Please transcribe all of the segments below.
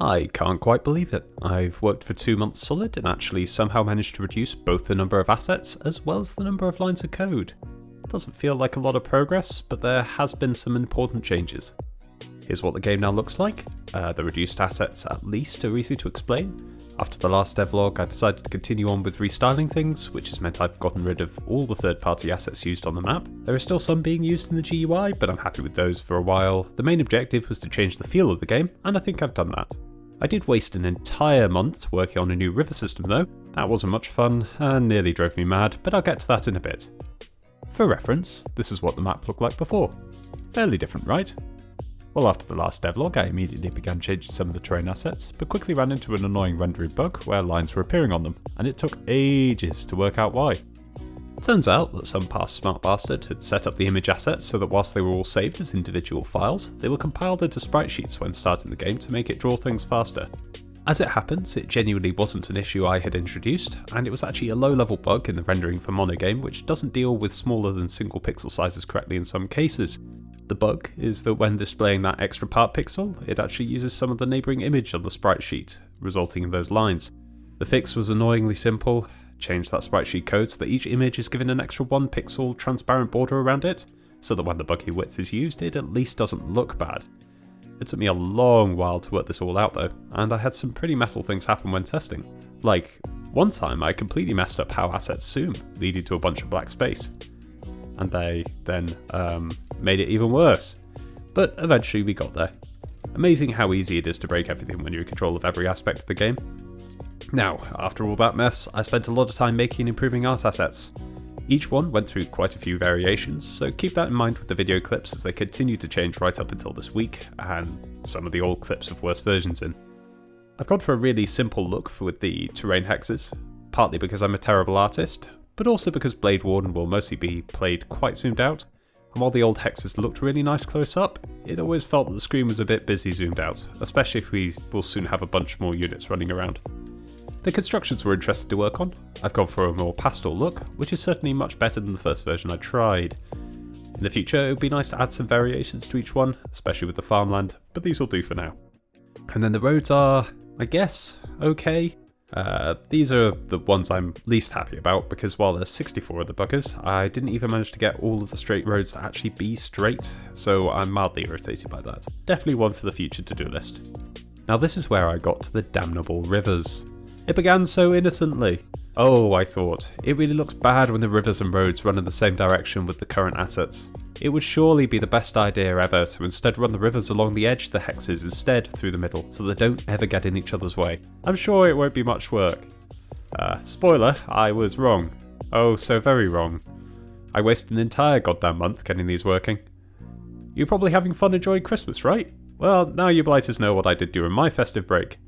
I can't quite believe it. I've worked for 2 months solid and actually somehow managed to reduce both the number of assets as well as the number of lines of code. Doesn't feel like a lot of progress, but there has been some important changes. Here's what the game now looks like. The reduced assets at least are easy to explain. After the last devlog, I decided to continue on with restyling things, which has meant I've gotten rid of all the third-party assets used on the map. There are still some being used in the GUI, but I'm happy with those for a while. The main objective was to change the feel of the game, and I think I've done that. I did waste an entire month working on a new river system though. That wasn't much fun, and nearly drove me mad, but I'll get to that in a bit. For reference, this is what the map looked like before. Fairly different, right? Well, after the last devlog, I immediately began changing some of the terrain assets, but quickly ran into an annoying rendering bug where lines were appearing on them, and it took ages to work out why. Turns out that some past smart bastard had set up the image assets so that whilst they were all saved as individual files, they were compiled into sprite sheets when starting the game to make it draw things faster. As it happens, it genuinely wasn't an issue I had introduced, and it was actually a low-level bug in the rendering for Monogame which doesn't deal with smaller than single pixel sizes correctly in some cases. The bug is that when displaying that extra part pixel, it actually uses some of the neighbouring image on the sprite sheet, resulting in those lines. The fix was annoyingly simple. Change that sprite sheet code so that each image is given an extra 1 pixel transparent border around it, so that when the buggy width is used, it at least doesn't look bad. It took me a long while to work this all out though, and I had some pretty metal things happen when testing. Like, one time I completely messed up how assets zoom, leading to a bunch of black space. And they then made it even worse. But eventually we got there. Amazing how easy it is to break everything when you're in control of every aspect of the game. Now, after all that mess, I spent a lot of time making and improving art assets. Each one went through quite a few variations, so keep that in mind with the video clips as they continue to change right up until this week, and some of the old clips of worse versions in. I've gone for a really simple look with the terrain hexes, partly because I'm a terrible artist, but also because Bladewarden will mostly be played quite zoomed out, and while the old hexes looked really nice close up, it always felt that the screen was a bit busy zoomed out, especially if we will soon have a bunch more units running around. The constructions were interesting to work on. I've gone for a more pastel look, which is certainly much better than the first version I tried. In the future, it would be nice to add some variations to each one, especially with the farmland, but these will do for now. And then the roads are, I guess, okay. These are the ones I'm least happy about, because while there's 64 of the buggers, I didn't even manage to get all of the straight roads to actually be straight, so I'm mildly irritated by that. Definitely one for the future to-do list. Now this is where I got to the damnable rivers. It began so innocently. Oh, I thought, it really looks bad when the rivers and roads run in the same direction with the current assets. It would surely be the best idea ever to instead run the rivers along the edge of the hexes instead through the middle, so they don't ever get in each other's way. I'm sure it won't be much work. Spoiler, I was wrong. Oh, so very wrong. I wasted an entire goddamn month getting these working. You're probably having fun enjoying Christmas, right? Well, now you blighters know what I did during my festive break.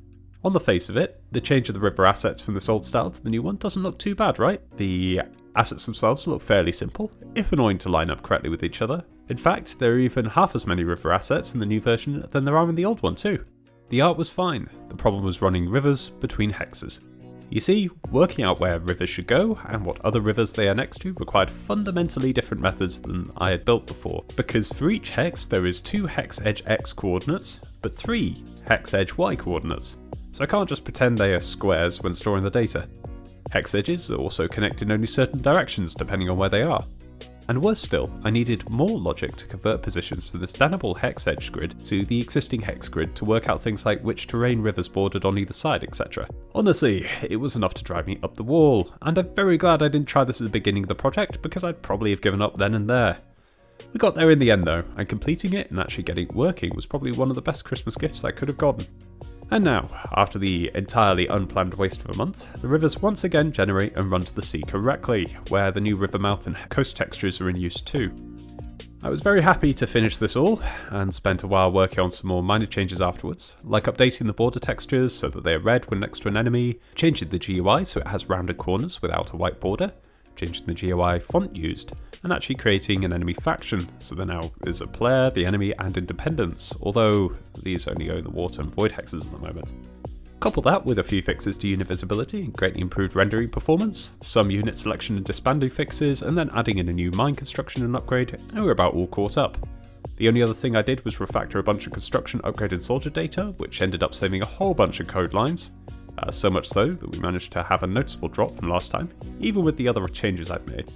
On the face of it, the change of the river assets from this old style to the new one doesn't look too bad, right? The assets themselves look fairly simple, if annoying to line up correctly with each other. In fact, there are even half as many river assets in the new version than there are in the old one too. The art was fine, the problem was running rivers between hexes. You see, working out where rivers should go and what other rivers they are next to required fundamentally different methods than I had built before, because for each hex there is 2 hex edge x coordinates, but 3 hex edge y coordinates. So I can't just pretend they are squares when storing the data. Hex edges are also connected in only certain directions depending on where they are. And worse still, I needed more logic to convert positions for this damnable hex edge grid to the existing hex grid to work out things like which terrain rivers bordered on either side, etc. Honestly, it was enough to drive me up the wall, and I'm very glad I didn't try this at the beginning of the project because I'd probably have given up then and there. We got there in the end though, and completing it and actually getting it working was probably one of the best Christmas gifts I could have gotten. And now, after the entirely unplanned waste of a month, the rivers once again generate and run to the sea correctly, where the new river mouth and coast textures are in use too. I was very happy to finish this all, and spent a while working on some more minor changes afterwards, like updating the border textures so that they are red when next to an enemy, changing the GUI so it has rounded corners without a white border, changing the GUI font used, and actually creating an enemy faction, so there now is a player, the enemy, and independents, although these only own the water and void hexes at the moment. Couple that with a few fixes to unit visibility and greatly improved rendering performance, some unit selection and disbanding fixes, and then adding in a new mine construction and upgrade, and we're about all caught up. The only other thing I did was refactor a bunch of construction upgraded soldier data, which ended up saving a whole bunch of code lines. So much so that we managed to have a noticeable drop from last time, even with the other changes I've made.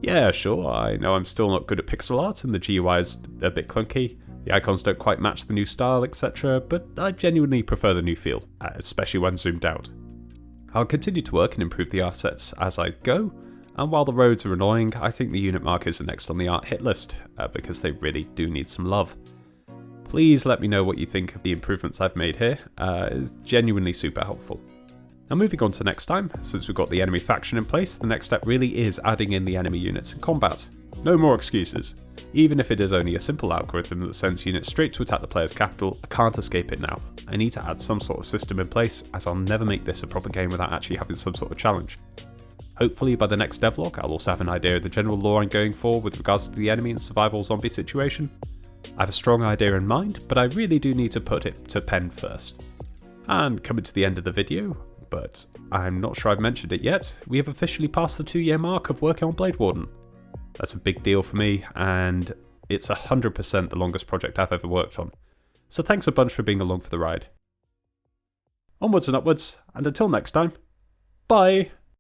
Yeah, sure, I know I'm still not good at pixel art and the GUI is a bit clunky, the icons don't quite match the new style, etc., but I genuinely prefer the new feel, especially when zoomed out. I'll continue to work and improve the assets as I go, and while the roads are annoying, I think the unit markers are next on the art hit list, because they really do need some love. Please let me know what you think of the improvements I've made here, it's genuinely super helpful. Now moving on to next time, since we've got the enemy faction in place, the next step really is adding in the enemy units in combat. No more excuses. Even if it is only a simple algorithm that sends units straight to attack the player's capital, I can't escape it now. I need to add some sort of system in place, as I'll never make this a proper game without actually having some sort of challenge. Hopefully by the next devlog I'll also have an idea of the general lore I'm going for with regards to the enemy and survival zombie situation. I have a strong idea in mind, but I really do need to put it to pen first. And coming to the end of the video, but I'm not sure I've mentioned it yet, we have officially passed the 2-year mark of working on Bladewarden. That's a big deal for me, and it's 100% the longest project I've ever worked on. So thanks a bunch for being along for the ride. Onwards and upwards, and until next time, bye!